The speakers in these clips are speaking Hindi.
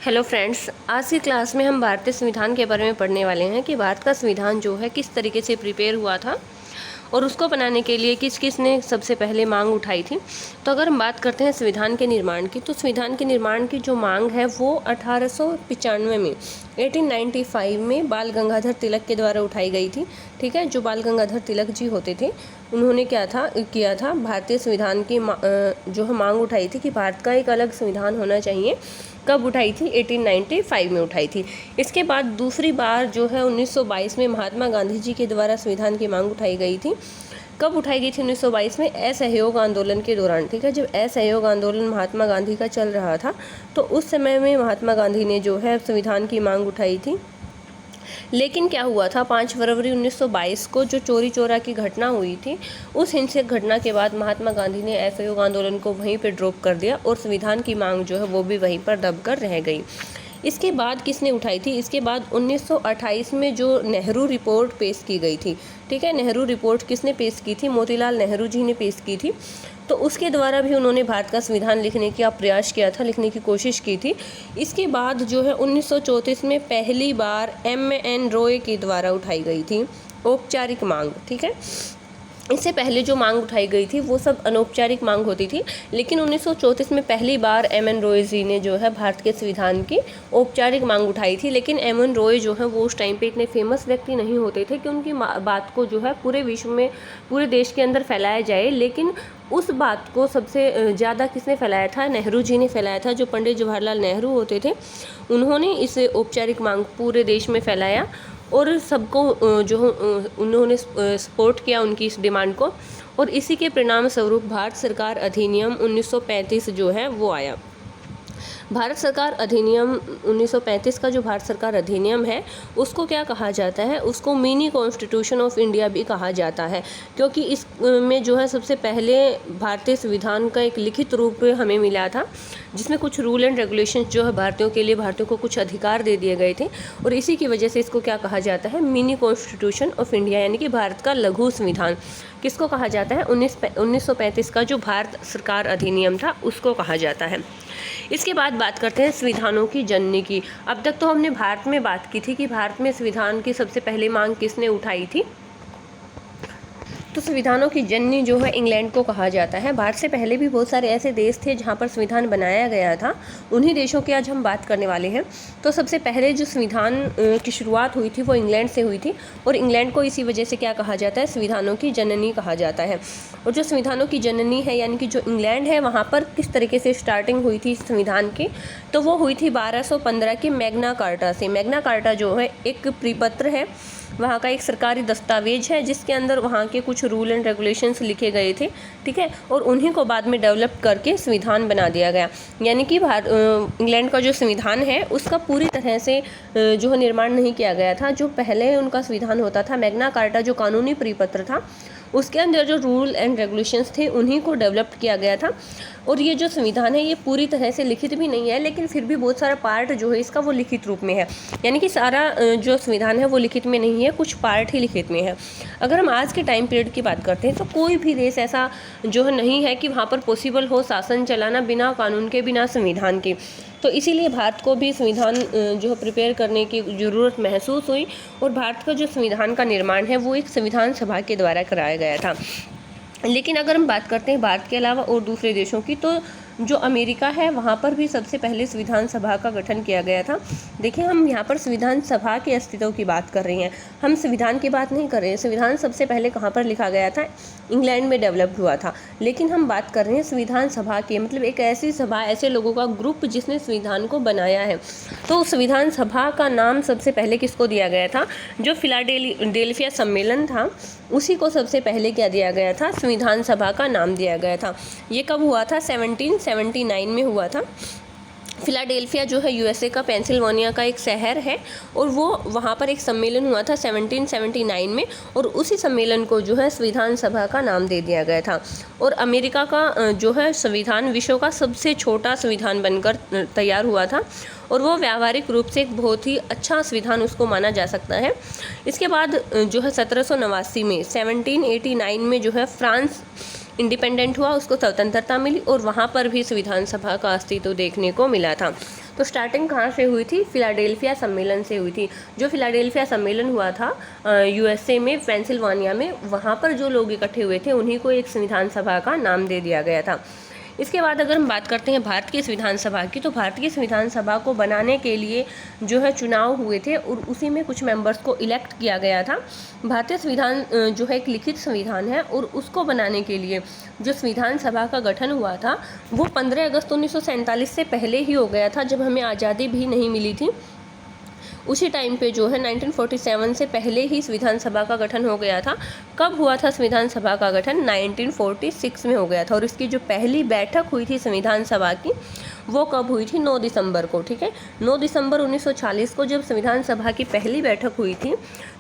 हेलो फ्रेंड्स, आज की क्लास में हम भारतीय संविधान के बारे में पढ़ने वाले हैं कि भारत का संविधान जो है किस तरीके से प्रिपेयर हुआ था और उसको बनाने के लिए किस किस ने सबसे पहले मांग उठाई थी। तो अगर हम बात करते हैं संविधान के निर्माण की, तो संविधान के निर्माण की जो मांग है वो 1895 में 1895 में बाल गंगाधर तिलक के द्वारा उठाई गई थी। ठीक है, जो बाल गंगाधर तिलक जी होते थे उन्होंने किया था भारतीय संविधान की जो है मांग उठाई थी कि भारत का एक अलग संविधान होना चाहिए। कब उठाई थी? 1895 में उठाई थी। इसके बाद दूसरी बार जो है 1922 में महात्मा गांधी जी के द्वारा संविधान की मांग उठाई गई थी। कब उठाई गई थी? 1922 में असहयोग आंदोलन के दौरान। ठीक है, जब असहयोग आंदोलन महात्मा गांधी का चल रहा था तो उस समय में महात्मा गांधी ने जो है संविधान की मांग उठाई थी। लेकिन क्या हुआ था, 5 फरवरी 1922 को जो चोरी चोरा की घटना हुई थी, उस हिंसक घटना के बाद महात्मा गांधी ने असहयोग आंदोलन को वहीं पर ड्रॉप कर दिया और संविधान की मांग जो है वो भी वहीं पर दब कर रह गई। इसके बाद किसने उठाई थी? इसके बाद 1928 में जो नेहरू रिपोर्ट पेश की गई थी। ठीक है, नेहरू रिपोर्ट किसने पेश की थी? मोतीलाल नेहरू जी ने पेश की थी। तो उसके द्वारा भी उन्होंने भारत का संविधान लिखने का प्रयास किया था, लिखने की कोशिश की थी। इसके बाद जो है 1934 में पहली बार MN रॉय के द्वारा उठाई गई थी औपचारिक मांग। ठीक है, इससे पहले जो मांग उठाई गई थी वो सब अनौपचारिक मांग होती थी, लेकिन 1934 में पहली बार MN रॉय जी ने जो है भारत के संविधान की औपचारिक मांग उठाई थी। लेकिन MN रॉय जो है वो उस टाइम पे इतने फेमस व्यक्ति नहीं होते थे कि उनकी बात को जो है पूरे विश्व में, पूरे देश के अंदर फैलाया जाए। लेकिन उस बात को सबसे ज़्यादा किसने फैलाया था? नेहरू जी ने फैलाया था। जो पंडित जवाहरलाल नेहरू होते थे उन्होंने इस औपचारिक मांग पूरे देश में फैलाया और सबको जो उन्होंने सपोर्ट किया उनकी इस डिमांड को, और इसी के परिणाम स्वरूप भारत सरकार अधिनियम 1935 जो है वो आया। भारत सरकार अधिनियम 1935 का जो भारत सरकार अधिनियम है उसको क्या कहा जाता है? उसको मिनी कॉन्स्टिट्यूशन ऑफ इंडिया भी कहा जाता है, क्योंकि इस में जो है सबसे पहले भारतीय संविधान का एक लिखित रूप हमें मिला था, जिसमें कुछ रूल एंड रेगुलेशंस जो है भारतीयों को कुछ अधिकार दे दिए गए थे, और इसी की वजह से इसको क्या कहा जाता है? मिनी कॉन्स्टिट्यूशन ऑफ इंडिया, यानी कि भारत का लघु संविधान। किसको कहा जाता है? 1935 का जो भारत सरकार अधिनियम था उसको कहा जाता है। इसके बाद बात करते हैं संविधानों की जननी की। अब तक तो हमने भारत में बात की थी कि भारत में संविधान की सबसे पहली मांग किसने उठाई थी। तो संविधानों की जननी जो है इंग्लैंड को कहा जाता है। भारत से पहले भी बहुत सारे ऐसे देश थे जहाँ पर संविधान बनाया गया था, उन्हीं देशों की आज हम बात करने वाले हैं। तो सबसे पहले जो संविधान की शुरुआत हुई थी वो इंग्लैंड से हुई थी, और इंग्लैंड को इसी वजह से क्या कहा जाता है? संविधानों की जननी कहा जाता है। और जो संविधानों की जननी है यानी कि जो इंग्लैंड है, वहाँ पर किस तरीके से स्टार्टिंग हुई थी संविधान की? तो वो हुई थी 1215 की मैग्ना कार्टा से। मैग्ना कार्टा जो है एक परिपत्र है, वहाँ का एक सरकारी दस्तावेज है जिसके अंदर वहाँ के कुछ रूल एंड रेगुलेशंस लिखे गए थे। ठीक है, और उन्हीं को बाद में डेवलप करके संविधान बना दिया गया। यानी कि इंग्लैंड का जो संविधान है उसका पूरी तरह से जो है निर्माण नहीं किया गया था। जो पहले उनका संविधान होता था, मैग्ना कार्टा जो कानूनी परिपत्र था, उसके अंदर जो रूल एंड रेगुलेशंस थे उन्हीं को डेवलप किया गया था। और ये जो संविधान है ये पूरी तरह से लिखित भी नहीं है, लेकिन फिर भी बहुत सारा पार्ट जो है इसका वो लिखित रूप में है। यानी कि सारा जो संविधान है वो लिखित में नहीं है, कुछ पार्ट ही लिखित में है। अगर हम आज के टाइम पीरियड की बात करते हैं तो कोई भी देश ऐसा जो है नहीं है कि वहाँ पर पॉसिबल हो शासन चलाना बिना कानून के, बिना संविधान के। तो इसीलिए भारत को भी संविधान जो है प्रिपेयर करने की ज़रूरत महसूस हुई, और भारत का जो संविधान का निर्माण है वो एक संविधान सभा के द्वारा कराया गया था। लेकिन अगर हम बात करते हैं भारत के अलावा और दूसरे देशों की, तो जो अमेरिका है वहाँ पर भी सबसे पहले संविधान सभा का गठन किया गया था। देखिए, हम यहाँ पर संविधान सभा के अस्तित्व की बात कर रहे हैं, हम संविधान की बात नहीं कर रहे हैं। संविधान सबसे पहले कहाँ पर लिखा गया था? इंग्लैंड में डेवलप हुआ था। लेकिन हम बात कर रहे हैं संविधान सभा की, मतलब एक ऐसी सभा, ऐसे लोगों का ग्रुप जिसने संविधान को बनाया है। तो संविधान सभा का नाम सबसे पहले किसको दिया गया था? जो फिलाडेल्फिया सम्मेलन था उसी को सबसे पहले क्या दिया गया था? संविधान सभा का नाम दिया गया था। ये कब हुआ था? 1779 में हुआ था। फिलाडेल्फिया जो है USA का पेंसिल्वेनिया का एक शहर है, और वो वहाँ पर एक सम्मेलन हुआ था 1779 में, और उसी सम्मेलन को जो है संविधान सभा का नाम दे दिया गया था। और अमेरिका का जो है संविधान विश्व का सबसे छोटा संविधान बनकर तैयार हुआ था, और वो व्यावहारिक रूप से एक बहुत ही अच्छा संविधान उसको माना जा सकता है। इसके बाद जो है 1789 में 1789 में जो है फ्रांस इंडिपेंडेंट हुआ, उसको स्वतंत्रता मिली और वहाँ पर भी संविधान सभा का अस्तित्व देखने को मिला था। तो स्टार्टिंग कहाँ से हुई थी? फिलाडेल्फिया सम्मेलन से हुई थी। जो फिलाडेल्फिया सम्मेलन हुआ था यूएसए में, पेंसिल्वानिया में, वहाँ पर जो लोग इकट्ठे हुए थे उन्हीं को एक संविधान सभा का नाम दे दिया गया था। इसके बाद अगर हम बात करते हैं भारत की संविधान सभा की, तो भारतीय संविधान सभा को बनाने के लिए जो है चुनाव हुए थे और उसी में कुछ मेंबर्स को इलेक्ट किया गया था। भारतीय संविधान जो है एक लिखित संविधान है और उसको बनाने के लिए जो संविधान सभा का गठन हुआ था वो 15 अगस्त 1947 से पहले ही हो गया था, जब हमें आज़ादी भी नहीं मिली थी। उसी टाइम पे जो है 1947 से पहले ही संविधान सभा का गठन हो गया था। कब हुआ था संविधान सभा का गठन? 1946 में हो गया था। और इसकी जो पहली बैठक हुई थी संविधान सभा की वो कब हुई थी? 9 दिसंबर को। ठीक है, 9 दिसंबर 1940 को जब संविधान सभा की पहली बैठक हुई थी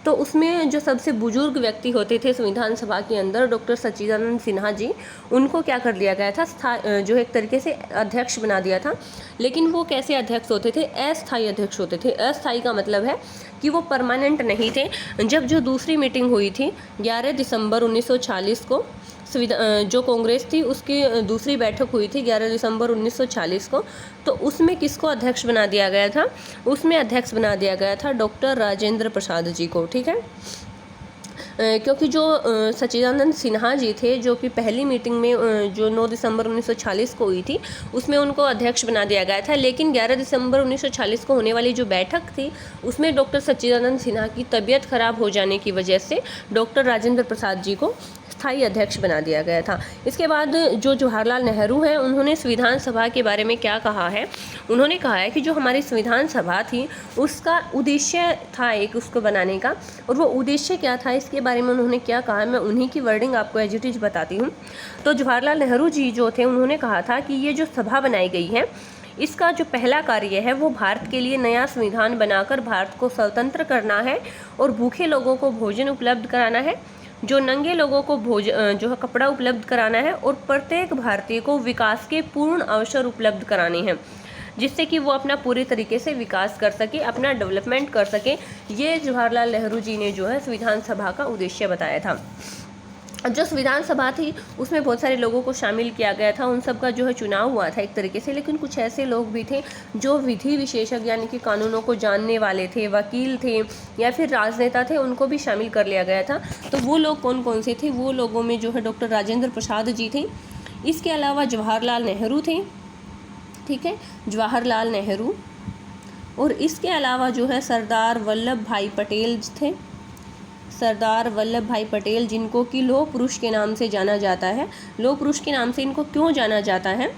तो उसमें जो सबसे बुजुर्ग व्यक्ति होते थे संविधान सभा के अंदर, डॉक्टर सच्चिदानंद सिन्हा जी, उनको क्या कर दिया गया था? जो एक तरीके से अध्यक्ष बना दिया था। लेकिन वो कैसे अध्यक्ष होते थे? अस्थायी अध्यक्ष होते थे। अस्थायी का मतलब है कि वो परमानेंट नहीं थे। जब जो दूसरी मीटिंग हुई थी 11 दिसंबर 1940 को, जो कांग्रेस थी उसकी दूसरी बैठक हुई थी 11 दिसंबर 1940 को, तो उसमें किसको अध्यक्ष बना दिया गया था? उसमें अध्यक्ष बना दिया गया था डॉक्टर राजेंद्र प्रसाद जी को। ठीक है, क्योंकि जो सच्चिदानंद सिन्हा जी थे, जो कि पहली मीटिंग में जो 9 दिसंबर 1940 को हुई थी उसमें उनको अध्यक्ष बना दिया गया था। लेकिन 11 दिसंबर 1940 को होने वाली जो बैठक थी उसमें डॉक्टर सच्चिदानंद सिन्हा की तबीयत खराब हो जाने की वजह से डॉक्टर राजेंद्र प्रसाद जी को स्थायी अध्यक्ष बना दिया गया था। इसके बाद जो जवाहरलाल नेहरू हैं उन्होंने संविधान सभा के बारे में क्या कहा है? उन्होंने कहा है कि जो हमारी संविधान सभा थी उसका उद्देश्य था एक उसको बनाने का, और वो उद्देश्य क्या था इसके बारे में उन्होंने क्या कहा, मैं उन्हीं की वर्डिंग आपको एज इट इज बताती हूँ। तो जवाहरलाल नेहरू जी जो थे उन्होंने कहा था कि ये जो सभा बनाई गई है इसका जो पहला कार्य है वो भारत के लिए नया संविधान बनाकर भारत को स्वतंत्र करना है और भूखे लोगों को भोजन उपलब्ध कराना है, जो नंगे लोगों को जो है कपड़ा उपलब्ध कराना है, और प्रत्येक भारतीय को विकास के पूर्ण अवसर उपलब्ध कराने हैं, जिससे कि वो अपना पूरी तरीके से विकास कर सके, अपना डेवलपमेंट कर सके। ये जवाहरलाल नेहरू जी ने जो है संविधान सभा का उद्देश्य बताया था। जो संविधान सभा थी उसमें बहुत सारे लोगों को शामिल किया गया था, उन सब का जो है चुनाव हुआ था एक तरीके से। लेकिन कुछ ऐसे लोग भी थे जो विधि विशेषज्ञ यानी कि कानूनों को जानने वाले थे, वकील थे या फिर राजनेता थे, उनको भी शामिल कर लिया गया था। तो वो लोग कौन कौन से थे? वो लोगों में जो है डॉक्टर राजेंद्र प्रसाद जी थे, इसके अलावा जवाहरलाल नेहरू थे। ठीक है, जवाहरलाल नेहरू, और इसके अलावा जो है सरदार वल्लभ भाई पटेल थे, सरदार वल्लभ भाई पटेल, जिनको कि लौह पुरुष के नाम से जाना जाता है। लौह पुरुष के नाम से इनको क्यों जाना जाता है?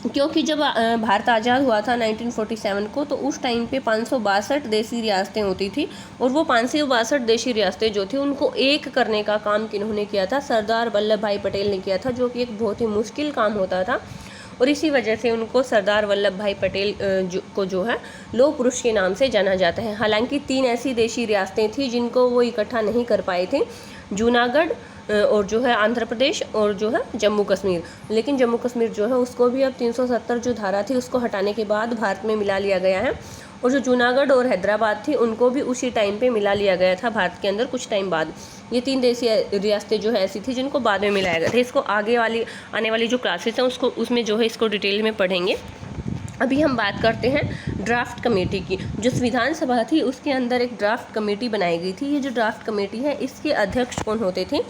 क्योंकि जब भारत आज़ाद हुआ था 1947 को, तो उस टाइम पे 562 देशी रियासतें होती थी, और वो 562 देशी रियासतें जो थी उनको एक करने का काम किन्होंने किया था? सरदार वल्लभ भाई पटेल ने किया था, जो कि एक बहुत ही मुश्किल काम होता था। और इसी वजह से उनको सरदार वल्लभ भाई पटेल को जो है लौह पुरुष के नाम से जाना जाता है। हालांकि 3 ऐसी देशी रियासतें थी जिनको वो इकट्ठा नहीं कर पाए थे, जूनागढ़ और जो है आंध्र प्रदेश और जो है जम्मू कश्मीर। लेकिन जम्मू कश्मीर जो है उसको भी अब 370 जो धारा थी उसको हटाने के बाद भारत में मिला लिया गया है, और जो जूनागढ़ और हैदराबाद थी उनको भी उसी टाइम पे मिला लिया गया था भारत के अंदर कुछ टाइम बाद। ये 3 देशी रियासतें जो है ऐसी थी जिनको बाद में मिलाया गया था। इसको आगे वाली आने वाली जो क्लासेस हैं उसमें जो है इसको डिटेल में पढ़ेंगे। अभी हम बात करते हैं ड्राफ्ट कमेटी की। जो संविधान सभा थी उसके अंदर एक ड्राफ्ट कमेटी बनाई गई थी। ये जो ड्राफ्ट कमेटी है इसके अध्यक्ष कौन होते थे?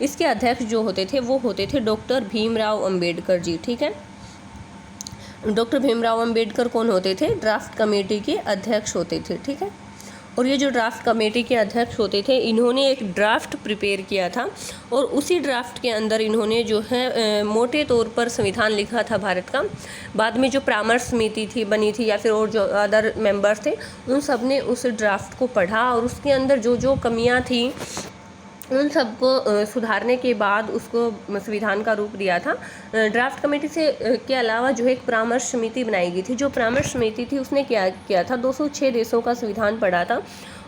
इसके अध्यक्ष जो होते थे वो होते थे डॉक्टर भीमराव अंबेडकर जी। ठीक है, डॉक्टर भीमराव अंबेडकर कौन होते थे? ड्राफ्ट कमेटी के अध्यक्ष होते थे। ठीक है, और ये जो ड्राफ्ट कमेटी के अध्यक्ष होते थे इन्होंने एक ड्राफ्ट प्रिपेयर किया था, और उसी ड्राफ्ट के अंदर इन्होंने जो है मोटे तौर पर संविधान लिखा था भारत का। बाद में जो परामर्श समिति थी बनी थी या फिर और जो अदर मेंबर्स थे उन सब ने उस ड्राफ्ट को पढ़ा, और उसके अंदर जो जो कमियां थी उन सबको सुधारने के बाद उसको संविधान का रूप दिया था। ड्राफ्ट कमेटी से के अलावा जो है एक परामर्श समिति बनाई गई थी। जो परामर्श समिति थी उसने क्या किया था? 206 देशों का संविधान पढ़ा था,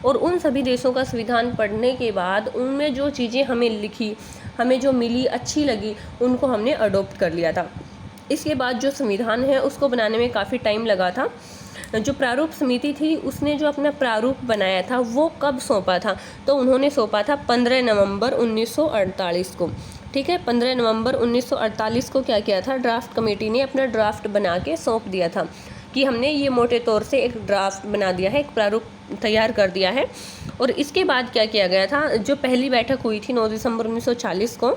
और उन सभी देशों का संविधान पढ़ने के बाद उनमें जो चीज़ें हमें लिखी, हमें जो मिली, अच्छी लगी, उनको हमने अडोप्ट कर लिया था। इसके बाद जो संविधान है उसको बनाने में काफ़ी टाइम लगा था। जो प्रारूप समिति थी उसने जो अपना प्रारूप बनाया था वो कब सौंपा था? तो उन्होंने सौंपा था 15 नवंबर 1948 को। ठीक है। 15 नवंबर 1948 को क्या किया था, ड्राफ्ट कमेटी ने अपना ड्राफ्ट बना के सौंप दिया था कि हमने ये मोटे तौर से एक ड्राफ्ट बना दिया है, एक प्रारूप तैयार कर दिया है। और इसके बाद क्या किया गया था, जो पहली बैठक हुई थी 9 दिसंबर 1940 को,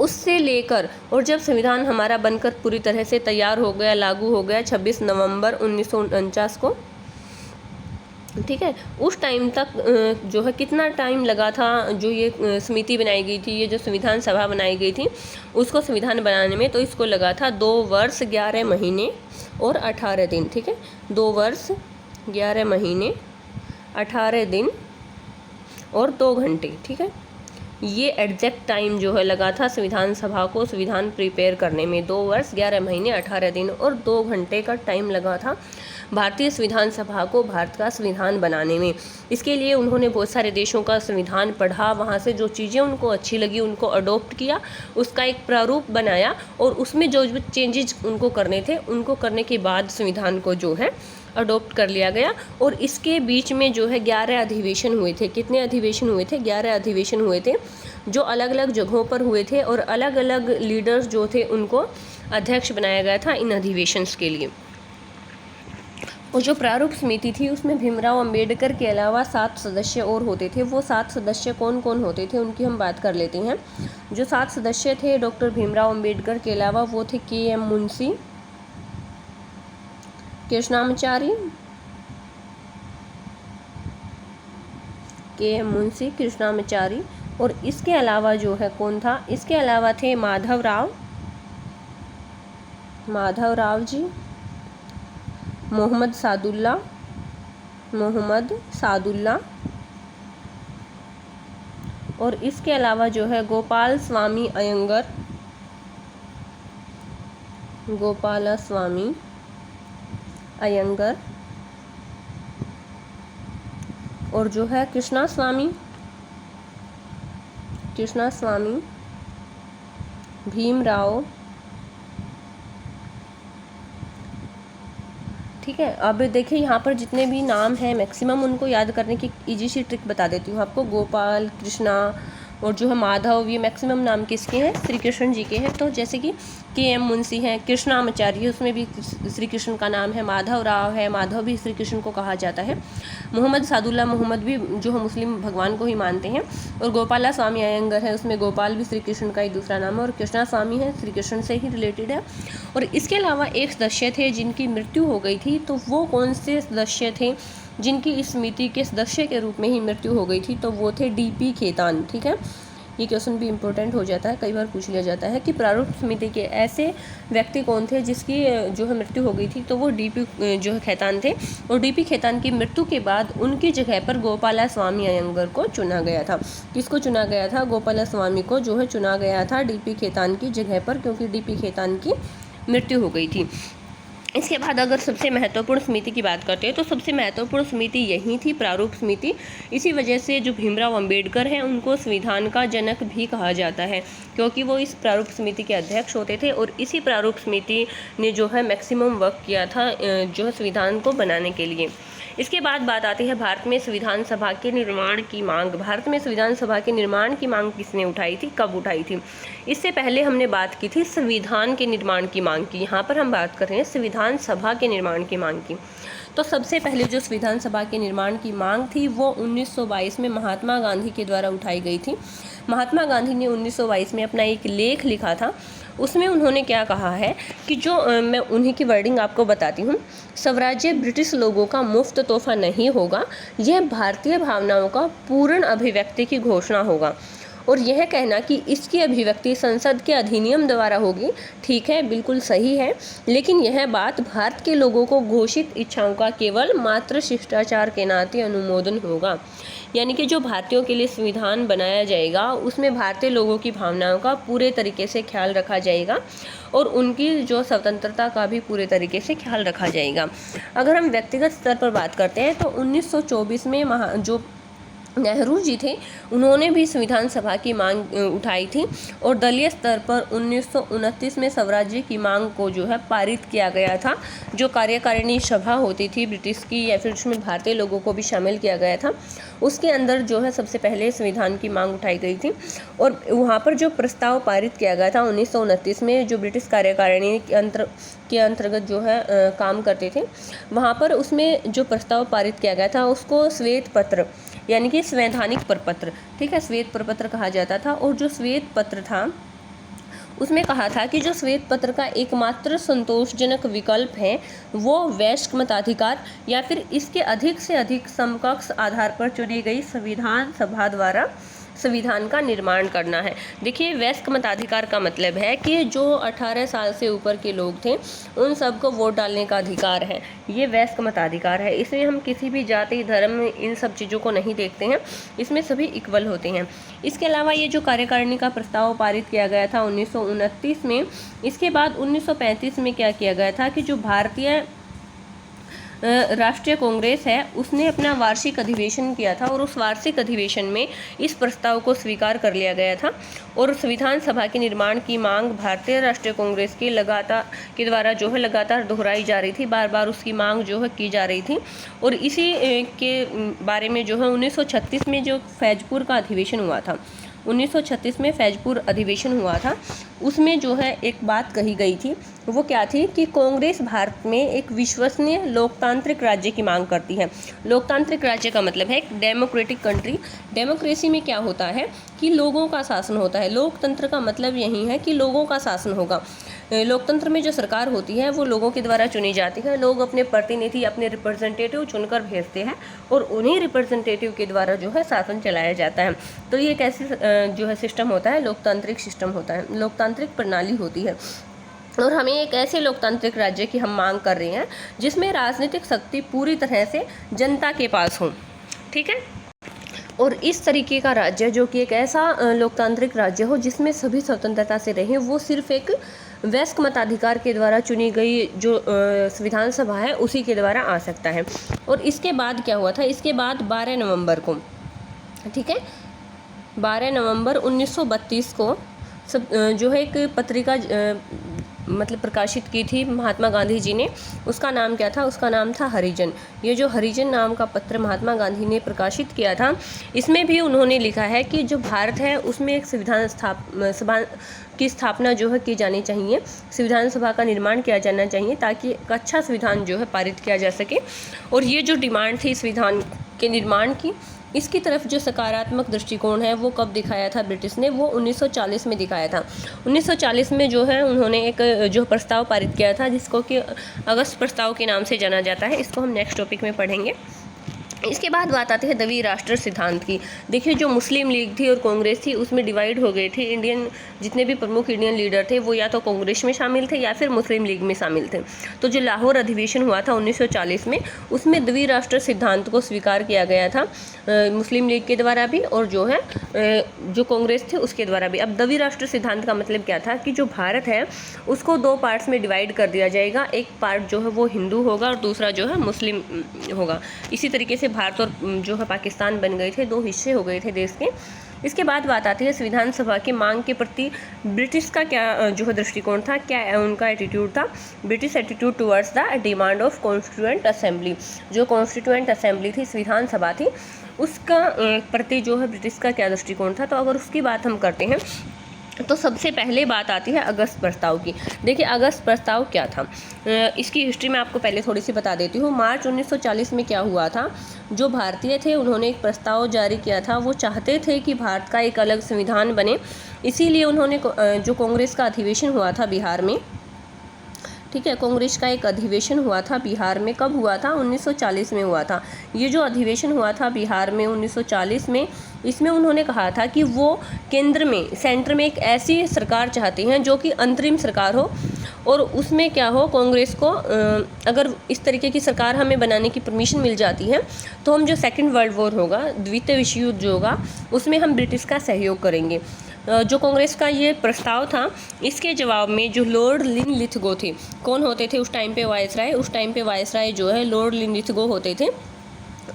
उससे लेकर और जब संविधान हमारा बनकर पूरी तरह से तैयार हो गया, लागू हो गया 26 नवंबर 1949 को, ठीक है, उस टाइम तक जो है कितना टाइम लगा था, जो ये समिति बनाई गई थी, ये जो संविधान सभा बनाई गई थी उसको संविधान बनाने में, तो इसको लगा था 2 वर्ष 11 महीने और 18 दिन। ठीक है, 2 वर्ष 11 महीने 18 दिन और 2 घंटे। ठीक है, ये एग्जैक्ट टाइम जो है लगा था संविधान सभा को संविधान प्रिपेयर करने में। 2 वर्ष 11 महीने 18 दिन और 2 घंटे का टाइम लगा था भारतीय संविधान सभा को भारत का संविधान बनाने में। इसके लिए उन्होंने बहुत सारे देशों का संविधान पढ़ा, वहाँ से जो चीज़ें उनको अच्छी लगी उनको अडॉप्ट किया, उसका एक प्रारूप बनाया और उसमें जो चेंजेज उनको करने थे उनको करने के बाद संविधान को जो है अडॉप्ट कर लिया गया। और इसके बीच में जो है 11 अधिवेशन हुए थे। कितने अधिवेशन हुए थे? 11 अधिवेशन हुए थे, जो अलग अलग जगहों पर हुए थे और अलग अलग लीडर्स जो थे उनको अध्यक्ष बनाया गया था इन अधिवेशंस के लिए। और जो प्रारूप समिति थी उसमें भीमराव अंबेडकर के अलावा 7 सदस्य और होते थे। वो 7 सदस्य कौन कौन होते थे उनकी हम बात कर लेते हैं। जो 7 सदस्य थे डॉक्टर भीमराव अंबेडकर के अलावा वो थे के.एम. मुंशी, कृष्णामाचारी, के.एम. मुंशी, कृष्णामाचारी। और इसके अलावा जो है कौन था, इसके अलावा थे माधव राव जी, मोहम्मद सादुल्ला और इसके अलावा जो है गोपाल स्वामी अयंगर और जो है कृष्णा स्वामी भीमराव। ठीक है, अब देखिए यहाँ पर जितने भी नाम हैं मैक्सिमम उनको याद करने की इजी सी ट्रिक बता देती हूँ आपको। गोपाल, कृष्णा और जो है माधव, ये मैक्सिमम नाम किसके हैं? श्री कृष्ण जी के हैं। तो जैसे कि के.एम. मुंशी हैं, कृष्णामाचार्य उसमें भी श्री कृष्ण का नाम है, माधव राव है, माधव भी श्री कृष्ण को कहा जाता है, मोहम्मद सादुल्ला मोहम्मद भी जो है मुस्लिम भगवान को ही मानते हैं, और गोपाला स्वामी अयंगर है, उसमें गोपाल भी श्री कृष्ण का ही दूसरा नाम है, और कृष्णा स्वामी है श्री कृष्ण से ही रिलेटेड है। और इसके अलावा एक सदस्य थे जिनकी मृत्यु हो गई थी। तो वो कौन से सदस्य थे जिनकी इस समिति के सदस्य के रूप में ही मृत्यु हो गई थी? तो वो थे डी.पी. खेतान। ठीक है, ये क्वेश्चन भी इम्पोर्टेंट हो जाता है, कई बार पूछ लिया जाता है कि प्रारूप समिति के ऐसे व्यक्ति कौन थे जिसकी जो है मृत्यु हो गई थी। तो वो डी.पी. जो है खेतान थे। और डी.पी. खेतान की मृत्यु के बाद उनकी जगह पर गोपाला स्वामी अयंगर को चुना गया था। किसको चुना गया था? गोपाला स्वामी को जो है चुना गया था डी.पी. खेतान की जगह पर, क्योंकि डी.पी. खेतान की मृत्यु हो गई थी। इसके बाद अगर सबसे महत्वपूर्ण समिति की बात करते हैं तो सबसे महत्वपूर्ण समिति यही थी, प्रारूप समिति। इसी वजह से जो भीमराव अंबेडकर हैं उनको संविधान का जनक भी कहा जाता है, क्योंकि वो इस प्रारूप समिति के अध्यक्ष होते थे और इसी प्रारूप समिति ने जो है मैक्सिमम वर्क किया था जो है संविधान को बनाने के लिए। इसके बाद बात आती है भारत में संविधान सभा के निर्माण की मांग। भारत में संविधान सभा के निर्माण की मांग किसने उठाई थी, कब उठाई थी? इससे पहले हमने बात की थी संविधान के निर्माण की मांग की, यहाँ पर हम बात कर रहे हैं संविधान सभा के निर्माण की मांग की। तो सबसे पहले जो संविधान सभा के निर्माण की मांग थी वो 1922 में महात्मा गांधी के द्वारा उठाई गई थी। महात्मा गांधी ने 1922 में अपना एक लेख लिखा था। उसमें उन्होंने क्या कहा है कि जो मैं उन्हीं की वर्डिंग आपको बताती हूँ। स्वराज्य ब्रिटिश लोगों का मुफ्त तोहफा नहीं होगा, यह भारतीय भावनाओं का पूर्ण अभिव्यक्ति की घोषणा होगा। और यह कहना कि इसकी अभिव्यक्ति संसद के अधिनियम द्वारा होगी, ठीक है, बिल्कुल सही है, लेकिन यह बात भारत के लोगों को घोषित इच्छाओं का केवल मात्र शिष्टाचार के नाते अनुमोदन होगा। यानी कि जो भारतीयों के लिए संविधान बनाया जाएगा उसमें भारतीय लोगों की भावनाओं का पूरे तरीके से ख्याल रखा जाएगा और उनकी जो स्वतंत्रता का भी पूरे तरीके से ख्याल रखा जाएगा। अगर हम व्यक्तिगत स्तर पर बात करते हैं तो 1924 में जो नेहरू जी थे उन्होंने भी संविधान सभा की मांग उठाई थी और दलीय स्तर पर 1929 में स्वराज्य की मांग को जो है पारित किया गया था। जो कार्यकारिणी सभा होती थी ब्रिटिश की, या फिर उसमें भारतीय लोगों को भी शामिल किया गया था, उसके अंदर जो है सबसे पहले संविधान की मांग उठाई गई थी। और वहाँ पर जो प्रस्ताव पारित किया गया था 1929 में, जो ब्रिटिश कार्यकारिणी के अंतर्गत जो है काम करते थे, वहाँ पर उसमें जो प्रस्ताव पारित किया गया था उसको श्वेत पत्र यानी कि संवैधानिक प्रपत्र, ठीक है, श्वेत प्रपत्र कहा जाता था। और जो श्वेत पत्र था उसमें कहा था कि जो श्वेत पत्र का एकमात्र संतोषजनक विकल्प है वो वयस्क मताधिकार या फिर इसके अधिक से अधिक समकक्ष आधार पर चुनी गई संविधान सभा द्वारा संविधान का निर्माण करना है। देखिए, वयस्क मताधिकार का मतलब है कि जो 18 साल से ऊपर के लोग थे उन सबको वोट डालने का अधिकार है, ये वयस्क मताधिकार है। इसमें हम किसी भी जाति, धर्म, इन सब चीज़ों को नहीं देखते हैं, इसमें सभी इक्वल होते हैं। इसके अलावा ये जो कार्यकारिणी का प्रस्ताव पारित किया गया था 1929 में, इसके बाद 1935 में क्या किया गया था कि जो भारतीय राष्ट्रीय कांग्रेस है उसने अपना वार्षिक अधिवेशन किया था और उस वार्षिक अधिवेशन में इस प्रस्ताव को स्वीकार कर लिया गया था। और संविधान सभा के निर्माण की मांग भारतीय राष्ट्रीय कांग्रेस के द्वारा जो है लगातार दोहराई जा रही थी, बार बार उसकी मांग जो है की जा रही थी। और इसी के बारे में जो है 1936 में जो फैजपुर का अधिवेशन हुआ था, 1936 में फैजपुर अधिवेशन हुआ था, उसमें जो है एक बात कही गई थी, वो क्या थी कि कांग्रेस भारत में एक विश्वसनीय लोकतांत्रिक राज्य की मांग करती है। लोकतांत्रिक राज्य का मतलब है एक डेमोक्रेटिक कंट्री। डेमोक्रेसी में क्या होता है कि लोगों का शासन होता है। लोकतंत्र का मतलब यही है कि लोगों का शासन होगा। लोकतंत्र में जो सरकार होती है वो लोगों के द्वारा चुनी जाती है। लोग अपने प्रतिनिधि, अपने रिप्रेजेंटेटिव चुनकर भेजते हैं और उन्हीं रिप्रेजेंटेटिव के द्वारा जो है शासन चलाया जाता है। तो ये कैसे जो है सिस्टम होता है, लोकतांत्रिक सिस्टम होता है, लोकतांत्रिक प्रणाली होती है। और हमें एक ऐसे लोकतांत्रिक राज्य की हम मांग कर रहे हैं जिसमें राजनीतिक शक्ति पूरी तरह से जनता के पास हो, ठीक है। और इस तरीके का राज्य जो कि एक ऐसा लोकतांत्रिक राज्य हो जिसमें सभी स्वतंत्रता से रहें, वो सिर्फ एक वयस्क मताधिकार के द्वारा चुनी गई जो संविधान सभा है उसी के द्वारा आ सकता है। और इसके बाद क्या हुआ था, इसके बाद 12 नवंबर को, ठीक है, 12 नवंबर 1932 को जो है एक पत्रिका मतलब प्रकाशित की थी महात्मा गांधी जी ने। उसका नाम क्या था, उसका नाम था हरिजन। ये जो हरिजन नाम का पत्र महात्मा गांधी ने प्रकाशित किया था, इसमें भी उन्होंने लिखा है कि जो भारत है उसमें एक संविधान सभा की स्थापना जो है की जानी चाहिए, संविधान सभा का निर्माण किया जाना चाहिए ताकि एक अच्छा संविधान जो है पारित किया जा सके। और ये जो डिमांड थी संविधान के निर्माण की, इसकी तरफ जो सकारात्मक दृष्टिकोण है वो कब दिखाया था ब्रिटिश ने, वो 1940 में दिखाया था। 1940 में जो है उन्होंने एक जो प्रस्ताव पारित किया था जिसको कि अगस्त प्रस्ताव के नाम से जाना जाता है। इसको हम नेक्स्ट टॉपिक में पढ़ेंगे। इसके बाद बात आती है द्विराष्ट्र सिद्धांत की। देखिए, जो मुस्लिम लीग थी और कांग्रेस थी उसमें डिवाइड हो गए थे। इंडियन जितने भी प्रमुख इंडियन लीडर थे वो या तो कांग्रेस में शामिल थे या फिर मुस्लिम लीग में शामिल थे। तो जो लाहौर अधिवेशन हुआ था 1940 में, उसमें द्विराष्ट्र सिद्धांत को स्वीकार किया गया था मुस्लिम लीग के द्वारा भी और जो है जो कांग्रेस थे उसके द्वारा भी। अब द्विराष्ट्र सिद्धांत का मतलब क्या था कि जो भारत है उसको 2 पार्ट्स में डिवाइड कर दिया जाएगा। एक पार्ट जो है वो हिंदू होगा और दूसरा जो है मुस्लिम होगा। इसी तरीके से भारत और जो है पाकिस्तान बन गए थे, 2 हिस्से हो गए थे देश के। इसके बाद बात आती है संविधान सभा की मांग के प्रति ब्रिटिश का क्या जो है दृष्टिकोण था, क्या उनका एटीट्यूड था। British attitude towards the demand of constituent assembly. जो कॉन्स्टिट्यूएंट असेंबली थी, संविधान सभा थी, उसका प्रति जो है ब्रिटिश का क्या दृष्टिकोण था। तो अगर उसकी बात हम करते हैं तो सबसे पहले बात आती है अगस्त प्रस्ताव की। देखिए, अगस्त प्रस्ताव क्या था, इसकी हिस्ट्री मैं आपको पहले थोड़ी सी बता देती हूँ। मार्च 1940 में क्या हुआ था, जो भारतीय थे उन्होंने एक प्रस्ताव जारी किया था। वो चाहते थे कि भारत का एक अलग संविधान बने, इसीलिए उन्होंने जो कांग्रेस का अधिवेशन हुआ था बिहार में, ठीक है, कांग्रेस का एक अधिवेशन हुआ था बिहार में। कब हुआ था, 1940 में हुआ था। ये जो अधिवेशन हुआ था बिहार में 1940 में, इसमें उन्होंने कहा था कि वो केंद्र में, सेंटर में एक ऐसी सरकार चाहते हैं जो कि अंतरिम सरकार हो और उसमें क्या हो, कांग्रेस को अगर इस तरीके की सरकार हमें बनाने की परमिशन मिल जाती है तो हम जो सेकेंड वर्ल्ड वॉर होगा, द्वितीय विश्व युद्ध जो होगा, उसमें हम ब्रिटिश का सहयोग करेंगे। जो कांग्रेस का ये प्रस्ताव था, इसके जवाब में जो लॉर्ड लिनलिथगो थे, कौन होते थे उस टाइम पे वायसराय, उस टाइम पे वायसराय जो है लॉर्ड लिनलिथगो होते थे।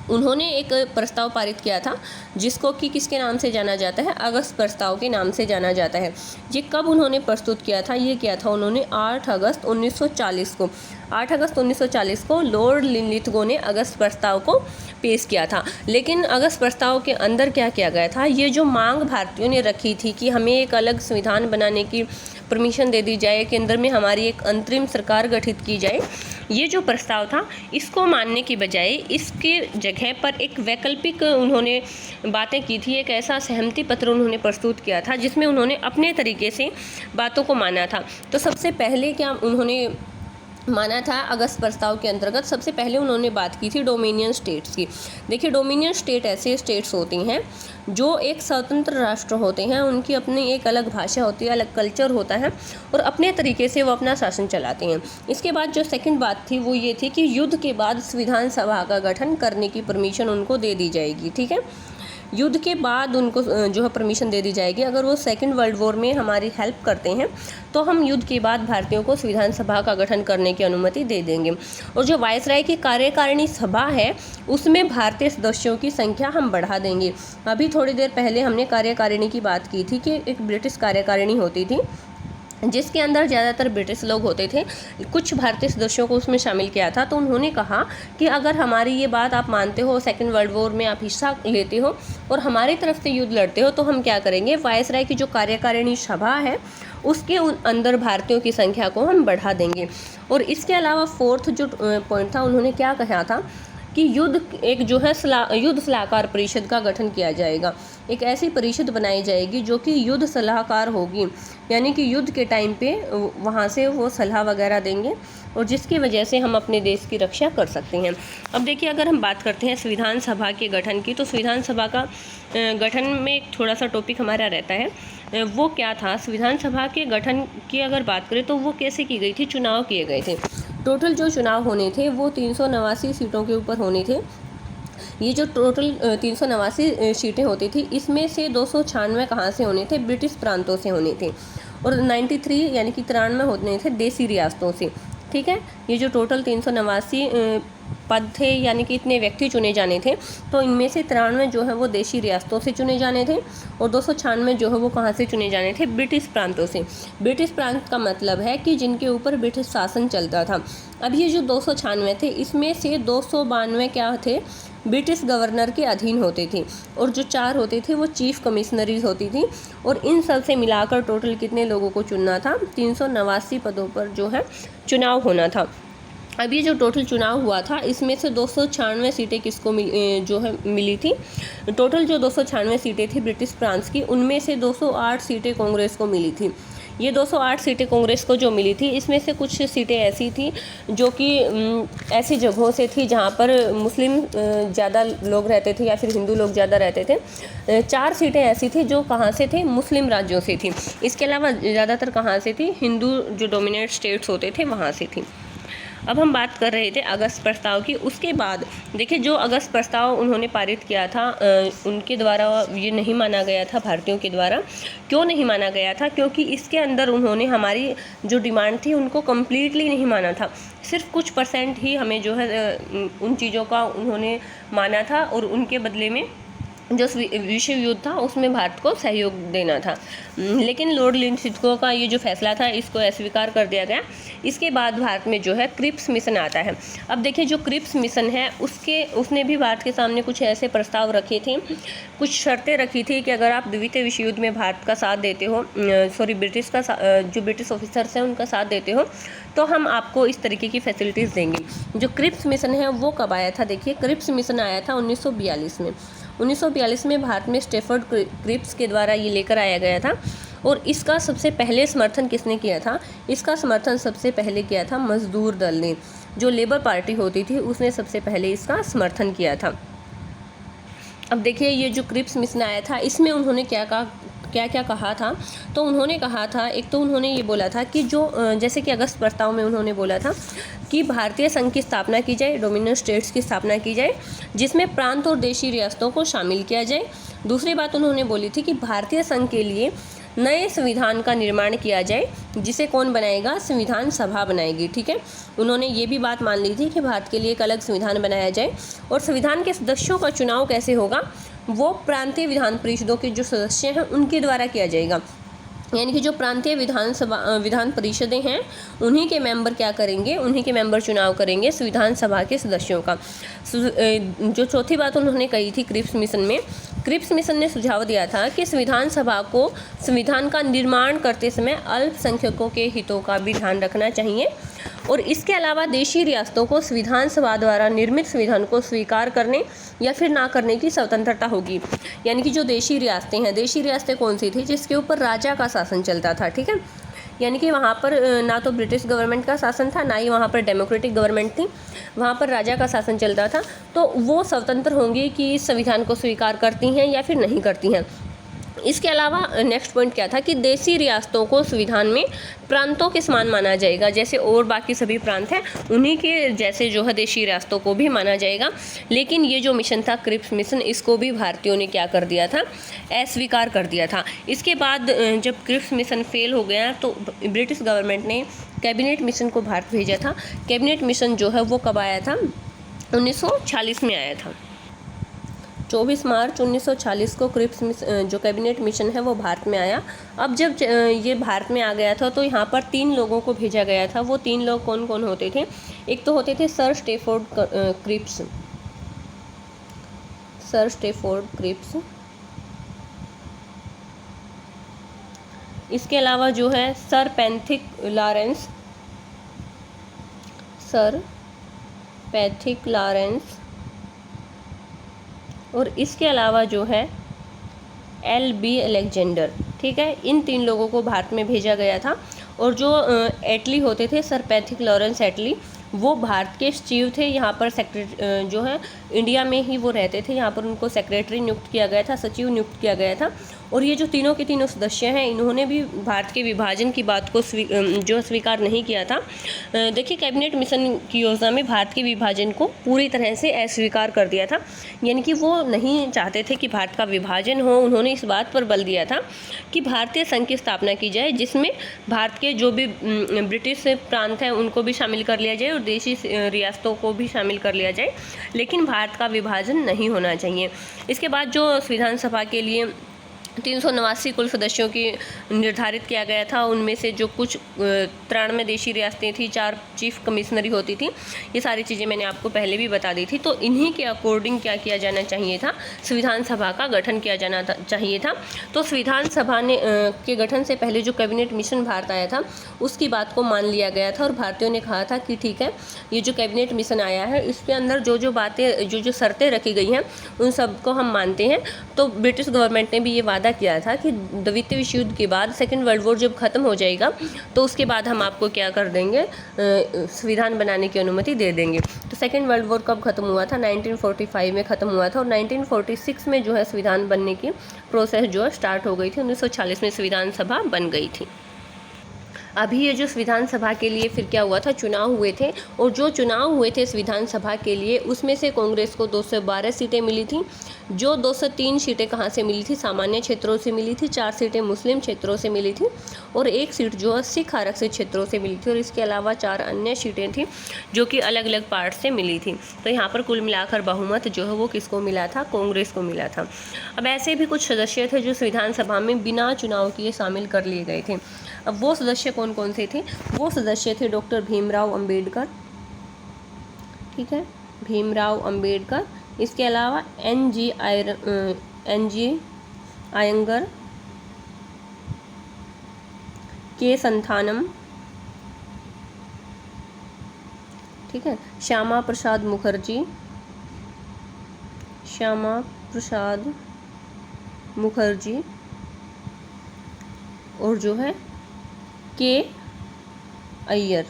उन्होंने एक प्रस्ताव पारित किया था जिसको कि किसके नाम से जाना जाता है, अगस्त प्रस्ताव के नाम से जाना जाता है। ये कब उन्होंने प्रस्तुत किया था, ये किया था उन्होंने 8 अगस्त 1940 को। 8 अगस्त 1940 को लॉर्ड लिनलिथगो ने अगस्त प्रस्ताव को पेश किया था। लेकिन अगस्त प्रस्ताव के अंदर क्या किया गया था, ये जो मांग भारतीयों ने रखी थी कि हमें एक अलग संविधान बनाने की परमिशन दे दी जाए, केंद्र में हमारी एक अंतरिम सरकार गठित की जाए, ये जो प्रस्ताव था इसको मानने की बजाय इसके जगह पर एक वैकल्पिक उन्होंने बातें की थी। एक ऐसा सहमति पत्र उन्होंने प्रस्तुत किया था जिसमें उन्होंने अपने तरीके से बातों को माना था। तो सबसे पहले क्या उन्होंने माना था अगस्त प्रस्ताव के अंतर्गत, सबसे पहले उन्होंने बात की थी डोमिनियन स्टेट्स की। देखिए, डोमिनियन स्टेट ऐसे स्टेट्स होती हैं जो एक स्वतंत्र राष्ट्र होते हैं, उनकी अपनी एक अलग भाषा होती है, अलग कल्चर होता है और अपने तरीके से वो अपना शासन चलाते हैं। इसके बाद जो सेकंड बात थी वो ये थी कि युद्ध के बाद संविधान सभा का गठन करने की परमिशन उनको दे दी जाएगी। ठीक है, युद्ध के बाद उनको जो है परमिशन दे दी जाएगी। अगर वो सेकंड वर्ल्ड वॉर में हमारी हेल्प करते हैं तो हम युद्ध के बाद भारतीयों को संविधान सभा का गठन करने की अनुमति दे देंगे। और जो वायसराय की कार्यकारिणी सभा है उसमें भारतीय सदस्यों की संख्या हम बढ़ा देंगे। अभी थोड़ी देर पहले हमने कार्यकारिणी की बात की थी कि एक ब्रिटिश कार्यकारिणी होती थी जिसके अंदर ज़्यादातर ब्रिटिश लोग होते थे, कुछ भारतीय सदस्यों को उसमें शामिल किया था। तो उन्होंने कहा कि अगर हमारी ये बात आप मानते हो, सेकंड वर्ल्ड वॉर में आप हिस्सा लेते हो और हमारी तरफ से युद्ध लड़ते हो, तो हम क्या करेंगे, वायसराय की जो कार्यकारिणी सभा है उसके अंदर भारतीयों की संख्या को हम बढ़ा देंगे। और इसके अलावा फोर्थ जो पॉइंट था, उन्होंने क्या कहा था कि युद्ध एक जो है युद्ध सलाहकार परिषद का गठन किया जाएगा। एक ऐसी परिषद बनाई जाएगी जो कि युद्ध सलाहकार होगी, यानी कि युद्ध के टाइम पे वहाँ से वो सलाह वगैरह देंगे और जिसकी वजह से हम अपने देश की रक्षा कर सकते हैं। अब देखिए, अगर हम बात करते हैं संविधान सभा के गठन की, तो संविधान सभा का गठन में एक थोड़ा सा टॉपिक हमारा रहता है, वो क्या था। संविधान सभा के गठन की अगर बात करें तो वो कैसे की गई थी, चुनाव किए गए थे। टोटल जो चुनाव होने थे वो 389 सीटों के ऊपर होने थे। ये जो टोटल 389 सीटें होती थी, इसमें से 296 कहाँ से होने थे, ब्रिटिश प्रांतों से होने थे और 93 यानी कि 93 होने थे देसी रियासतों से। ठीक है, ये जो टोटल 389 पद थे यानी कि इतने व्यक्ति चुने जाने थे, तो इनमें से 93 जो है वो देशी रियासतों से चुने जाने थे और 296 जो है वो कहाँ से चुने जाने थे, ब्रिटिश प्रांतों से। ब्रिटिश प्रांत का मतलब है कि जिनके ऊपर ब्रिटिश शासन चलता था। अब ये जो 296 थे, इसमें से 292 क्या थे, ब्रिटिश गवर्नर के अधीन होते थे और जो 4 होते थे वो चीफ कमिश्नरीज होती थी। और इन सब से मिलाकर टोटल कितने लोगों को चुनना था, 389 पदों पर जो है चुनाव होना था। अब ये जो टोटल चुनाव हुआ था इसमें से 296 सीटें किसको जो है मिली थी। टोटल जो 296 सीटें थी ब्रिटिश प्रांत की, उनमें से 208 सीटें कांग्रेस को मिली थी। ये 208 सीटें कांग्रेस को जो मिली थी, इसमें से कुछ सीटें ऐसी थी जो कि ऐसी जगहों से थी जहाँ पर मुस्लिम ज़्यादा लोग रहते थे या फिर हिंदू लोग ज़्यादा रहते थे। 4 सीटें ऐसी थी जो कहाँ से थी, मुस्लिम राज्यों से थी। इसके अलावा ज़्यादातर कहाँ से थी, हिंदू जो डोमिनेट स्टेट्स होते थे वहाँ से थी। अब हम बात कर रहे थे अगस्त प्रस्ताव की। उसके बाद देखिए, जो अगस्त प्रस्ताव उन्होंने पारित किया था, उनके द्वारा ये नहीं माना गया था भारतीयों के द्वारा। क्यों नहीं माना गया था, क्योंकि इसके अंदर उन्होंने हमारी जो डिमांड थी उनको कम्प्लीटली नहीं माना था। सिर्फ कुछ % ही हमें जो है उन चीज़ों का उन्होंने माना था और उनके बदले में जो विश्व युद्ध था उसमें भारत को सहयोग देना था। लेकिन लॉर्ड लिनलिथगो का ये जो फैसला था इसको अस्वीकार कर दिया गया। इसके बाद भारत में जो है क्रिप्स मिशन आता है। अब देखिए, जो क्रिप्स मिशन है उसने भी भारत के सामने कुछ ऐसे प्रस्ताव रखे थे, कुछ शर्तें रखी थी कि अगर आप द्वितीय विश्व युद्ध में भारत का साथ देते हो, जो ब्रिटिश ऑफिसर्स हैं उनका साथ देते हो, तो हम आपको इस तरीके की फैसिलिटीज़ देंगे। जो क्रिप्स मिशन है वो कब आया था, देखिए क्रिप्स मिशन आया था 1942 में। 1942 में भारत में स्टैफर्ड क्रिप्स के द्वारा ये लेकर आया गया था। और इसका सबसे पहले समर्थन किसने किया था, इसका समर्थन सबसे पहले किया था मजदूर दल ने। जो लेबर पार्टी होती थी उसने सबसे पहले इसका समर्थन किया था। अब देखिए, ये जो क्रिप्स मिशन आया था इसमें उन्होंने क्या कहा था, तो उन्होंने कहा था, एक तो उन्होंने ये बोला था कि जो जैसे कि अगस्त प्रस्ताव में उन्होंने बोला था कि भारतीय संघ की स्थापना की जाए, डोमिनियन स्टेट्स की स्थापना की जाए, जिसमें प्रांत और देशी रियासतों को शामिल किया जाए। दूसरी बात उन्होंने बोली थी कि भारतीय संघ के लिए नए संविधान का निर्माण किया जाए, जिसे कौन बनाएगा? संविधान सभा बनाएगी। ठीक है, उन्होंने ये भी बात मान ली थी कि भारत के लिए एक अलग संविधान बनाया जाए। और संविधान के सदस्यों का चुनाव कैसे होगा? वो प्रांतीय विधान परिषदों के जो सदस्य हैं उनके द्वारा किया जाएगा। यानी कि जो प्रांतीय विधान परिषदें हैं उन्हीं के मेंबर क्या करेंगे? उन्हीं के मेंबर चुनाव करेंगे संविधान सभा के सदस्यों का। जो चौथी बात उन्होंने कही थी क्रिप्स मिशन में, क्रिप्स मिशन ने सुझाव दिया था कि संविधान सभा को संविधान का निर्माण करते समय अल्पसंख्यकों के हितों का भी ध्यान रखना चाहिए। और इसके अलावा देशी रियासतों को संविधान सभा द्वारा निर्मित संविधान को स्वीकार करने या फिर ना करने की स्वतंत्रता होगी। यानी कि जो देशी रियासतें हैं, देशी रियासतें कौन सी थी? जिसके ऊपर राजा का शासन चलता था। ठीक है, यानी कि वहाँ पर ना तो ब्रिटिश गवर्नमेंट का शासन था, ना ही वहाँ पर डेमोक्रेटिक गवर्नमेंट थी, वहाँ पर राजा का शासन चलता था। तो वो स्वतंत्र होंगी कि इस संविधान को स्वीकार करती हैं या फिर नहीं करती हैं। इसके अलावा नेक्स्ट पॉइंट क्या था कि देशी रियासतों को संविधान में प्रांतों के समान माना जाएगा। जैसे और बाकी सभी प्रांत हैं उन्हीं के जैसे जो है देशी रियासतों को भी माना जाएगा। लेकिन ये जो मिशन था क्रिप्स मिशन, इसको भी भारतीयों ने क्या कर दिया था? अस्वीकार कर दिया था। इसके बाद जब क्रिप्स मिशन फेल हो गया तो ब्रिटिश गवर्नमेंट ने कैबिनेट मिशन को भारत भेजा था। कैबिनेट मिशन जो है वो कब आया था? 1946 में आया था। 24 मार्च 1946 को क्रिप्स जो कैबिनेट मिशन है वो भारत में आया। अब जब ये भारत में आ गया था तो यहाँ पर 3 लोगों को भेजा गया था। वो 3 लोग कौन कौन होते थे? एक तो होते थे सर स्टैफोर्ड क्रिप्स, सर स्टैफोर्ड क्रिप्स। इसके अलावा जो है Sir Pethick Lawrence, Sir Pethick Lawrence. और इसके अलावा जो है LB अलेक्जेंडर। ठीक है, इन 3 लोगों को भारत में भेजा गया था। और जो एटली होते थे, सर पैथिक लॉरेंस एटली, वो भारत के सचिव थे। यहाँ पर सेक्रेटरी जो है इंडिया में ही वो रहते थे। यहाँ पर उनको सेक्रेटरी नियुक्त किया गया था, सचिव नियुक्त किया गया था। और ये जो तीनों के तीनों सदस्य हैं इन्होंने भी भारत के विभाजन की बात को जो स्वीकार नहीं किया था। देखिए, कैबिनेट मिशन की योजना में भारत के विभाजन को पूरी तरह से अस्वीकार कर दिया था। यानी कि वो नहीं चाहते थे कि भारत का विभाजन हो। उन्होंने इस बात पर बल दिया था कि भारतीय संघ की स्थापना की जाए, जिसमें भारत के जो भी ब्रिटिश प्रांत हैं उनको भी शामिल कर लिया जाए और देशी रियासतों को भी शामिल कर लिया जाए, लेकिन भारत का विभाजन नहीं होना चाहिए। इसके बाद जो संविधान सभा के लिए 389 कुल सदस्यों की निर्धारित किया गया था, उनमें से जो कुछ 93 देशी रियासतें थी, 4 चीफ कमिश्नरी होती थी। ये सारी चीज़ें मैंने आपको पहले भी बता दी थी। तो इन्हीं के अकॉर्डिंग क्या किया जाना चाहिए था? संविधान सभा का गठन किया जाना चाहिए था। तो संविधान सभा ने के गठन से पहले जो कैबिनेट मिशन भारत आया था उसकी बात को मान लिया गया था और भारतीयों ने कहा था कि ठीक है, ये जो कैबिनेट मिशन आया है इसके अंदर जो बातें जो शर्तें रखी गई हैं उन सबको हम मानते हैं। तो ब्रिटिश गवर्नमेंट ने भी ये वादा किया था कि द्वितीय विश्व युद्ध के बाद सेकेंड वर्ल्ड वॉर जब ख़त्म हो जाएगा तो उसके बाद हम आपको क्या कर देंगे? संविधान बनाने की अनुमति दे देंगे। तो सेकेंड वर्ल्ड वॉर कब ख़त्म हुआ था? 1945 में ख़त्म हुआ था। और 1946 में जो है संविधान बनने की प्रोसेस जो है स्टार्ट हो गई थी। 1946 में संविधान सभा बन गई थी। अभी ये जो संविधान सभा के लिए फिर क्या हुआ था? चुनाव हुए थे। और जो चुनाव हुए थे संविधान सभा के लिए उसमें से कांग्रेस को 212 सीटें मिली थी। जो 203 सीटें कहाँ से मिली थी? सामान्य क्षेत्रों से मिली थी। 4 सीटें मुस्लिम क्षेत्रों से मिली थी और 1 सीट जो है सिख आरक्षित क्षेत्रों से मिली थी। और इसके अलावा 4 अन्य सीटें थी जो कि अलग अलग पार्ट से मिली थी। तो यहाँ पर कुल मिलाकर बहुमत जो है वो किसको मिला था? कांग्रेस को मिला था। अब ऐसे भी कुछ सदस्य थे जो संविधान सभा में बिना चुनाव किए शामिल कर लिए गए थे। अब वो सदस्य कौन कौन से थे? वो सदस्य थे डॉक्टर भीमराव अंबेडकर। ठीक है, भीमराव अंबेडकर। इसके अलावा NG अयंगर, के संथानम, ठीक है, श्यामा प्रसाद मुखर्जी, श्यामा प्रसाद मुखर्जी, और जो है के अय्यर,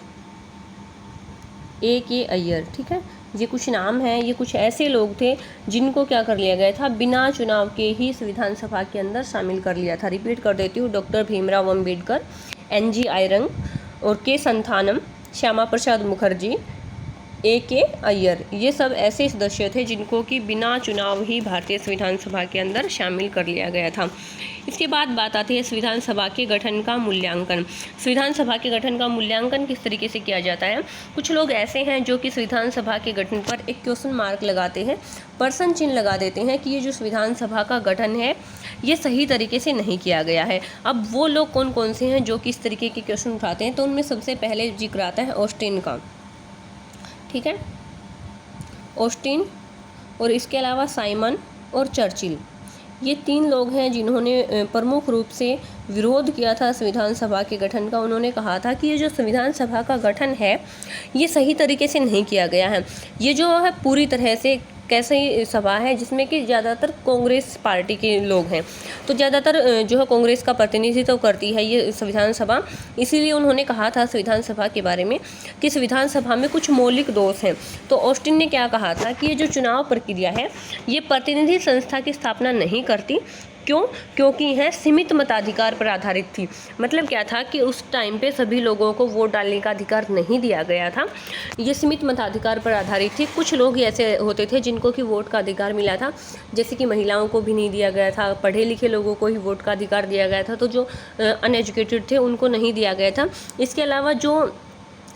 AK अय्यर। ठीक है, ये कुछ नाम हैं, ये कुछ ऐसे लोग थे जिनको क्या कर लिया गया था? बिना चुनाव के ही संविधान सभा के अंदर शामिल कर लिया था। रिपीट कर देती हूँ, डॉक्टर भीमराव अंबेडकर, NG अयंगर और के संथानम, श्यामा प्रसाद मुखर्जी, A.K. अय्यर, ये सब ऐसे सदस्य थे जिनको कि बिना चुनाव ही भारतीय संविधान सभा के अंदर शामिल कर लिया गया था। इसके बाद बात आती है संविधान सभा के गठन का मूल्यांकन। संविधान सभा के गठन का मूल्यांकन किस तरीके से किया जाता है? कुछ लोग ऐसे हैं जो कि संविधान सभा के गठन पर एक क्वेश्चन मार्क लगाते हैं, प्रश्न चिन्ह लगा देते हैं कि ये जो संविधान सभा का गठन है ये सही तरीके से नहीं किया गया है। अब वो लोग कौन कौन से हैं जो कि इस तरीके के क्वेश्चन उठाते हैं? तो उनमें सबसे पहले जिक्र आता है ऑस्टिन का, ठीक है, ऑस्टिन, और इसके अलावा साइमन और चर्चिल, ये 3 लोग हैं जिन्होंने प्रमुख रूप से विरोध किया था संविधान सभा के गठन का। उन्होंने कहा था कि ये जो संविधान सभा का गठन है ये सही तरीके से नहीं किया गया है। ये जो है पूरी तरह से कैसी सभा है जिसमें कि ज़्यादातर कांग्रेस पार्टी के लोग हैं, तो ज़्यादातर जो है कांग्रेस का प्रतिनिधित्व करती है ये संविधान सभा। इसीलिए उन्होंने कहा था संविधान सभा के बारे में कि संविधान सभा में कुछ मौलिक दोष हैं। तो ऑस्टिन ने क्या कहा था कि ये जो चुनाव प्रक्रिया है ये प्रतिनिधि संस्था की स्थापना नहीं करती। क्यों? क्योंकि यह सीमित मताधिकार पर आधारित थी। मतलब क्या था कि उस टाइम पे सभी लोगों को वोट डालने का अधिकार नहीं दिया गया था, ये सीमित मताधिकार पर आधारित थी। कुछ लोग ऐसे होते थे जिनको कि वोट का अधिकार मिला था, जैसे कि महिलाओं को भी नहीं दिया गया था, पढ़े लिखे लोगों को ही वोट का अधिकार दिया गया था, तो जो अनएजुकेटेड थे उनको नहीं दिया गया था। इसके अलावा जो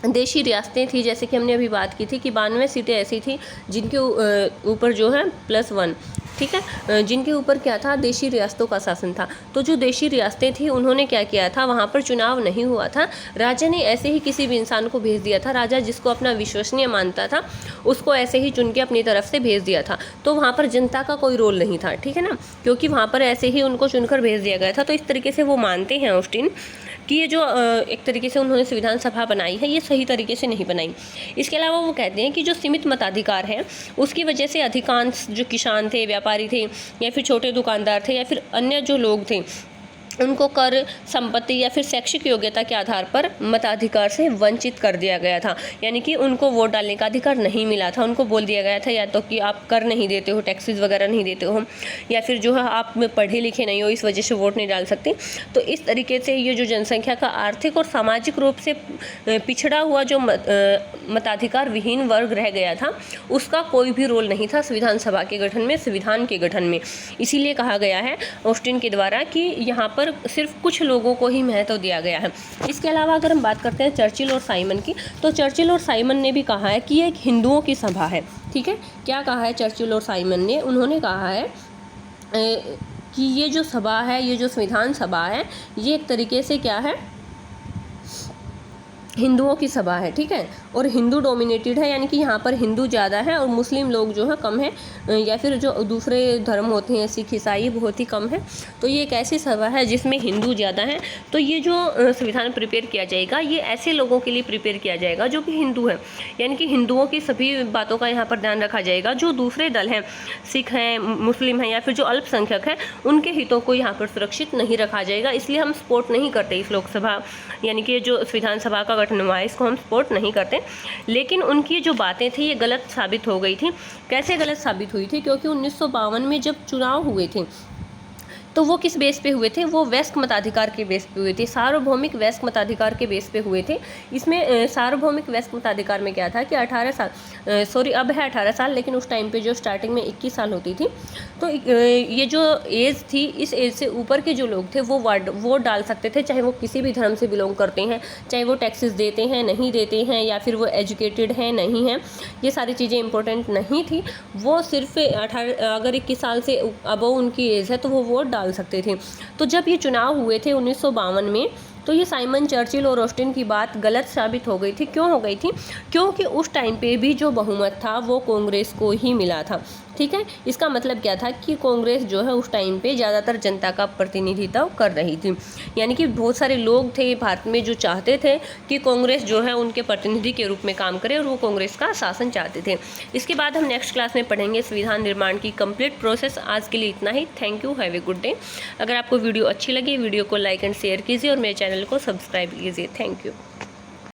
देशी रियासतें थी, जैसे कि हमने अभी बात की थी कि 92 सीटें ऐसी थी जिनके ऊपर जो है +1, ठीक है, जिनके ऊपर क्या था, देशी रियासतों का शासन था। तो जो देशी रियासतें थी उन्होंने क्या किया था, वहाँ पर चुनाव नहीं हुआ था, राजा ने ऐसे ही किसी भी इंसान को भेज दिया था। राजा जिसको अपना विश्वसनीय मानता था उसको ऐसे ही चुन के अपनी तरफ से भेज दिया था। तो वहाँ पर जनता का कोई रोल नहीं था, ठीक है ना, क्योंकि वहाँ पर ऐसे ही उनको चुनकर भेज दिया गया था। तो इस तरीके से वो मानते हैं ऑस्टिन कि ये जो एक तरीके से उन्होंने संविधान सभा बनाई है ये सही तरीके से नहीं बनाई। इसके अलावा वो कहते हैं कि जो सीमित मताधिकार है उसकी वजह से अधिकांश जो किसान थे, व्यापारी थे, या फिर छोटे दुकानदार थे, या फिर अन्य जो लोग थे, उनको कर, संपत्ति या फिर शैक्षिक योग्यता के आधार पर मताधिकार से वंचित कर दिया गया था। यानी कि उनको वोट डालने का अधिकार नहीं मिला था। उनको बोल दिया गया था या तो कि आप कर नहीं देते हो, टैक्सेस वगैरह नहीं देते हो, या फिर जो है आप में पढ़े लिखे नहीं हो, इस वजह से वोट नहीं डाल सकते। तो इस तरीके से ये जो जनसंख्या का आर्थिक और सामाजिक रूप से पिछड़ा हुआ जो मताधिकार विहीन वर्ग रह गया था उसका कोई भी रोल नहीं था संविधान सभा के गठन में, संविधान के गठन में। इसीलिए कहा गया है ऑस्टिन के द्वारा कि यहाँ पर सिर्फ कुछ लोगों को ही महत्व दिया गया है। इसके अलावा अगर हम बात करते हैं चर्चिल और साइमन की, तो चर्चिल और साइमन ने भी कहा है कि ये एक हिंदुओं की सभा है, ठीक है। क्या कहा है चर्चिल और साइमन ने? उन्होंने कहा है कि ये जो सभा है, ये जो संविधान सभा है, ये एक तरीके से क्या है, हिंदुओं की सभा है, ठीक है, और हिंदू डोमिनेटेड है, यानी कि यहाँ पर हिंदू ज़्यादा है और मुस्लिम लोग जो है कम है, या फिर जो दूसरे धर्म होते हैं सिख ईसाई बहुत ही कम है। तो ये एक ऐसी सभा है जिसमें हिंदू ज़्यादा है। तो ये जो संविधान प्रिपेयर किया जाएगा ये ऐसे लोगों के लिए प्रिपेयर किया जाएगा जो कि हिंदू हैं, यानी कि हिंदुओं की सभी बातों का यहाँ पर ध्यान रखा जाएगा। जो दूसरे दल हैं, सिख हैं, मुस्लिम हैं, या फिर जो अल्पसंख्यक हैं, उनके हितों को यहाँ पर सुरक्षित नहीं रखा जाएगा। इसलिए हम सपोर्ट नहीं करते इस लोकसभा, यानी कि जो संविधान सभा का गठन हुआ है इसको हम सपोर्ट नहीं करते। लेकिन उनकी जो बातें थी ये गलत साबित हो गई थी। कैसे गलत साबित हुई थी? क्योंकि 1952 में जब चुनाव हुए थे तो वो किस बेस पे हुए थे? वो वयस्क मताधिकार के बेस पे हुए थे, सार्वभौमिक वयस्क मताधिकार के बेस पे हुए थे। इसमें सार्वभौमिक वयस्क मताधिकार में क्या था कि 18 साल, अब है 18 साल, लेकिन उस टाइम पे जो स्टार्टिंग में 21 साल होती थी। तो ये जो एज थी, इस एज से ऊपर के जो लोग थे वो वोट डाल सकते थे, चाहे वो किसी भी धर्म से बिलोंग करते हैं, चाहे वो टैक्सेस देते हैं नहीं देते हैं, या फिर वो एजुकेटेड हैं नहीं हैं, ये सारी चीज़ें इंपॉर्टेंट नहीं थी। वो सिर्फ 18, अगर 21 साल से अबव उनकी एज है तो वो वोट डाल सकते थे। तो जब ये चुनाव हुए थे 1952 में, तो ये साइमन, चर्चिल और ऑस्टिन की बात गलत साबित हो गई थी। क्यों हो गई थी? क्योंकि उस टाइम पे भी जो बहुमत था वो कांग्रेस को ही मिला था, ठीक है। इसका मतलब क्या था कि कांग्रेस जो है उस टाइम पे ज़्यादातर जनता का प्रतिनिधित्व कर रही थी, यानी कि बहुत सारे लोग थे भारत में जो चाहते थे कि कांग्रेस जो है उनके प्रतिनिधि के रूप में काम करे, और वो कांग्रेस का शासन चाहते थे। इसके बाद हम नेक्स्ट क्लास में पढ़ेंगे संविधान निर्माण की कंप्लीट प्रोसेस। आज के लिए इतना ही। Thank you, have a good day. अगर आपको वीडियो अच्छी लगी, वीडियो को लाइक एंड शेयर कीजिए और मेरे चैनल को सब्सक्राइब कीजिए। Thank you.